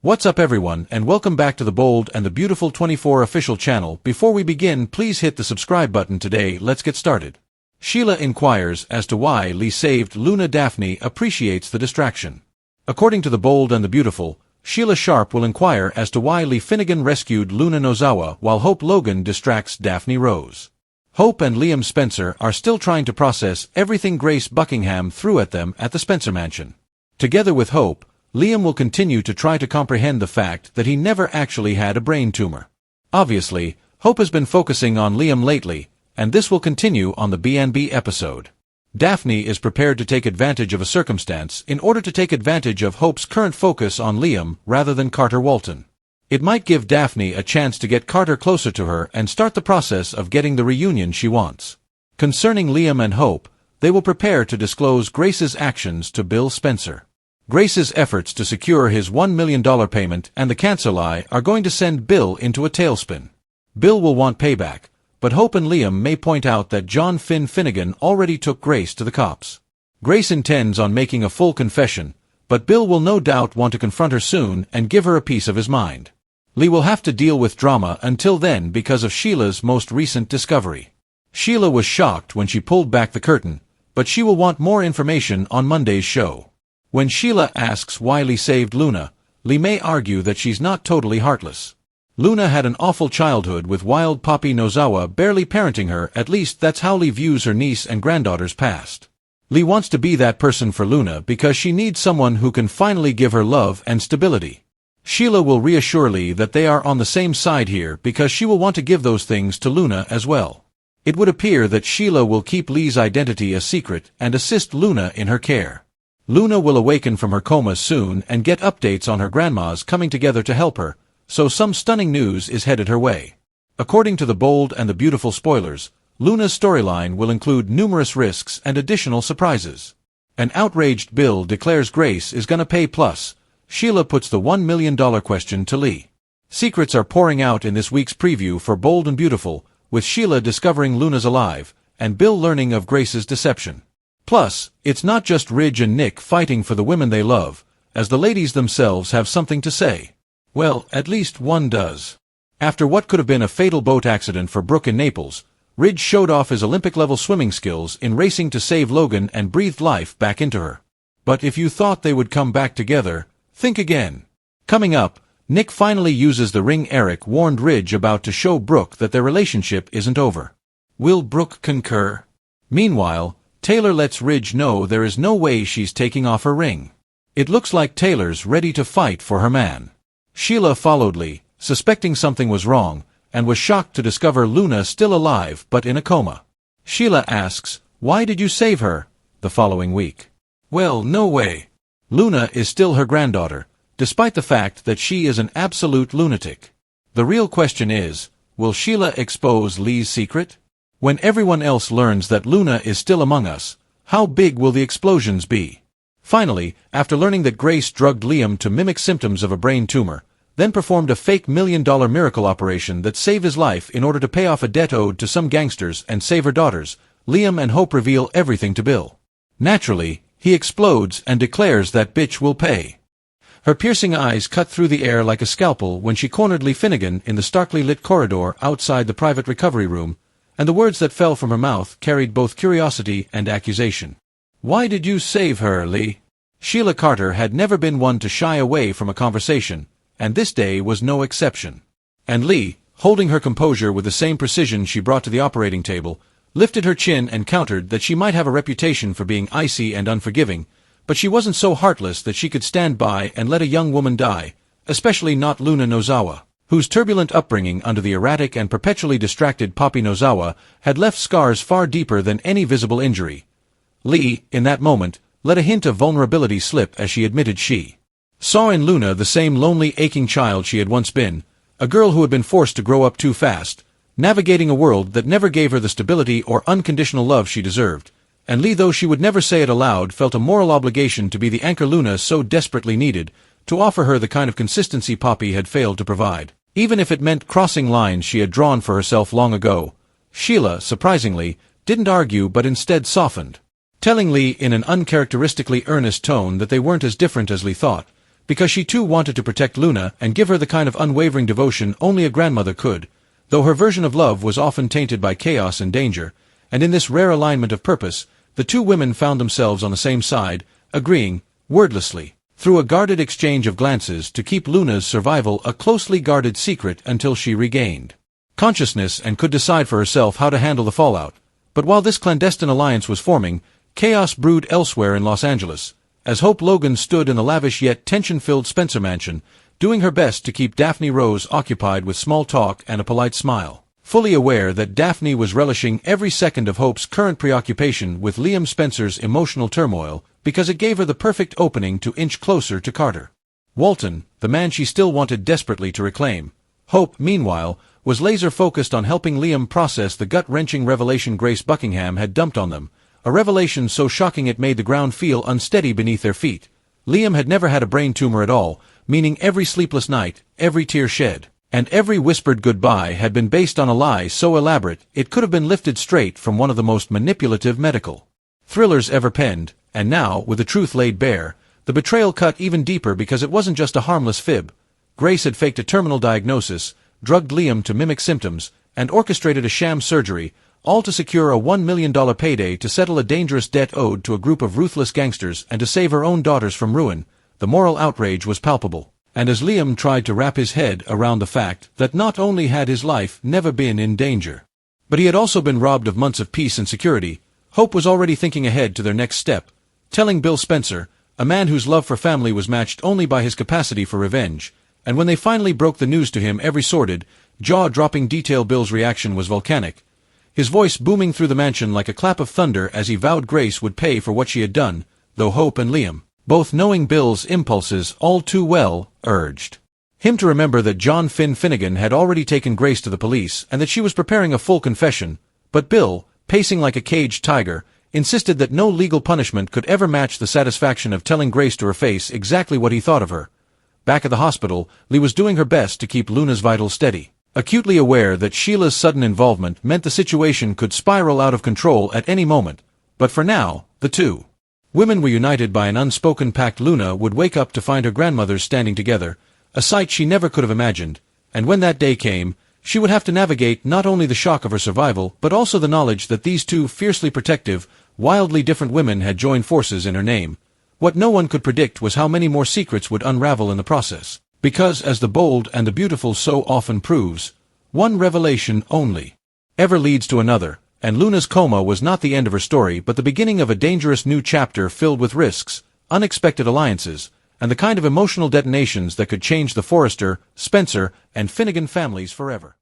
What's up everyone, and welcome back to the Bold and the Beautiful 24 official channel. Before we begin, please hit the subscribe button today. Let's get started. Sheila inquires as to why Lee saved Luna. Daphne appreciates the distraction. According to the Bold and the Beautiful, Sheila Sharp will inquire as to why Lee Finnegan rescued Luna Nozawa while Hope Logan distracts Daphne Rose. Hope and Liam Spencer are still trying to process everything Grace Buckingham threw at them at the Spencer mansion. Together with Hope, Liam will continue to try to comprehend the fact that he never actually had a brain tumor. Obviously, Hope has been focusing on Liam lately, and this will continue on the B&B episode. Daphne is prepared to take advantage of a circumstance in order to take advantage of Hope's current focus on Liam rather than Carter Walton. It might give Daphne a chance to get Carter closer to her and start the process of getting the reunion she wants. Concerning Liam and Hope, they will prepare to disclose Grace's actions to Bill Spencer. Grace's efforts to secure his $1 million payment and the cancer lie are going to send Bill into a tailspin. Bill will want payback, but Hope and Liam may point out that John Finnegan already took Grace to the cops. Grace intends on making a full confession, but Bill will no doubt want to confront her soon and give her a piece of his mind. Lee will have to deal with drama until then because of Sheila's most recent discovery. Sheila was shocked when she pulled back the curtain, but she will want more information on Monday's show. When Sheila asks why Lee saved Luna, Lee may argue that she's not totally heartless. Luna had an awful childhood with wild Poppy Nozawa barely parenting her. At least that's how Lee views her niece and granddaughter's past. Lee wants to be that person for Luna because she needs someone who can finally give her love and stability. Sheila will reassure Lee that they are on the same side here because she will want to give those things to Luna as well. It would appear that Sheila will keep Lee's identity a secret and assist Luna in her care. Luna will awaken from her coma soon and get updates on her grandmas coming together to help her, so some stunning news is headed her way. According to the Bold and the Beautiful spoilers, Luna's storyline will include numerous risks and additional surprises. An outraged Bill declares Grace is gonna pay plus. Sheila puts the $1 million question to Lee. Secrets are pouring out in this week's preview for Bold and Beautiful, with Sheila discovering Luna's alive, and Bill learning of Grace's deception. Plus, it's not just Ridge and Nick fighting for the women they love, as the ladies themselves have something to say. Well, at least one does. After what could have been a fatal boat accident for Brooke in Naples, Ridge showed off his Olympic-level swimming skills in racing to save Logan and breathed life back into her. But if you thought they would come back together, think again. Coming up, Nick finally uses the ring Eric warned Ridge about to show Brooke that their relationship isn't over. Will Brooke concur? Meanwhile, Taylor lets Ridge know there is no way she's taking off her ring. It looks like Taylor's ready to fight for her man. Sheila followed Lee, suspecting something was wrong, and was shocked to discover Luna still alive but in a coma. Sheila asks, "Why did you save her?" the following week. Well, no way. Luna is still her granddaughter, despite the fact that she is an absolute lunatic. The real question is, will Sheila expose Lee's secret? When everyone else learns that Luna is still among us, how big will the explosions be? Finally, after learning that Grace drugged Liam to mimic symptoms of a brain tumor, then performed a fake $1 million miracle operation that saved his life in order to pay off a debt owed to some gangsters and save her daughters, Liam and Hope reveal everything to Bill. Naturally, he explodes and declares that bitch will pay. Her piercing eyes cut through the air like a scalpel when she cornered Lee Finnegan in the starkly lit corridor outside the private recovery room, and the words that fell from her mouth carried both curiosity and accusation. "Why did you save her, Lee?" Sheila Carter had never been one to shy away from a conversation, and this day was no exception. And Lee, holding her composure with the same precision she brought to the operating table, lifted her chin and countered that she might have a reputation for being icy and unforgiving, but she wasn't so heartless that she could stand by and let a young woman die, especially not Luna Nozawa, whose turbulent upbringing under the erratic and perpetually distracted Poppy Nozawa had left scars far deeper than any visible injury. Lee, in that moment, let a hint of vulnerability slip as she admitted she saw in Luna the same lonely, aching child she had once been, a girl who had been forced to grow up too fast, navigating a world that never gave her the stability or unconditional love she deserved, and Lee, though she would never say it aloud, felt a moral obligation to be the anchor Luna so desperately needed, to offer her the kind of consistency Poppy had failed to provide. Even if it meant crossing lines she had drawn for herself long ago, Sheila, surprisingly, didn't argue but instead softened. Telling Lee in an uncharacteristically earnest tone that they weren't as different as Lee thought, because she too wanted to protect Luna and give her the kind of unwavering devotion only a grandmother could, though her version of love was often tainted by chaos and danger, and in this rare alignment of purpose, the two women found themselves on the same side, agreeing, wordlessly, through a guarded exchange of glances to keep Luna's survival a closely guarded secret until she regained consciousness and could decide for herself how to handle the fallout. But while this clandestine alliance was forming, chaos brewed elsewhere in Los Angeles, as Hope Logan stood in the lavish yet tension-filled Spencer mansion, doing her best to keep Daphne Rose occupied with small talk and a polite smile, fully aware that Daphne was relishing every second of Hope's current preoccupation with Liam Spencer's emotional turmoil, because it gave her the perfect opening to inch closer to Carter Walton, the man she still wanted desperately to reclaim. Hope, meanwhile, was laser-focused on helping Liam process the gut-wrenching revelation Grace Buckingham had dumped on them, a revelation so shocking it made the ground feel unsteady beneath their feet. Liam had never had a brain tumor at all, meaning every sleepless night, every tear shed, and every whispered goodbye had been based on a lie so elaborate it could have been lifted straight from one of the most manipulative medical thrillers ever penned, and now, with the truth laid bare, the betrayal cut even deeper because it wasn't just a harmless fib. Grace had faked a terminal diagnosis, drugged Liam to mimic symptoms, and orchestrated a sham surgery, all to secure a $1 million payday to settle a dangerous debt owed to a group of ruthless gangsters and to save her own daughters from ruin. The moral outrage was palpable, and as Liam tried to wrap his head around the fact that not only had his life never been in danger, but he had also been robbed of months of peace and security, Hope was already thinking ahead to their next step, telling Bill Spencer, a man whose love for family was matched only by his capacity for revenge, and when they finally broke the news to him, every sordid, jaw-dropping detail. Bill's reaction was volcanic, his voice booming through the mansion like a clap of thunder as he vowed Grace would pay for what she had done, though Hope and Liam, both knowing Bill's impulses all too well, urged him to remember that John Finnegan had already taken Grace to the police and that she was preparing a full confession. But Bill, pacing like a caged tiger, insisted that no legal punishment could ever match the satisfaction of telling Grace to her face exactly what he thought of her. Back at the hospital, Lee was doing her best to keep Luna's vitals steady, acutely aware that Sheila's sudden involvement meant the situation could spiral out of control at any moment. But for now, the two women were united by an unspoken pact. Luna would wake up to find her grandmothers standing together, a sight she never could have imagined, and when that day came, she would have to navigate not only the shock of her survival, but also the knowledge that these two fiercely protective, wildly different women had joined forces in her name. What no one could predict was how many more secrets would unravel in the process, because, as the bold and the beautiful so often proves, one revelation only ever leads to another, and Luna's coma was not the end of her story but the beginning of a dangerous new chapter filled with risks, unexpected alliances, and the kind of emotional detonations that could change the Forrester, Spencer, and Finnegan families forever.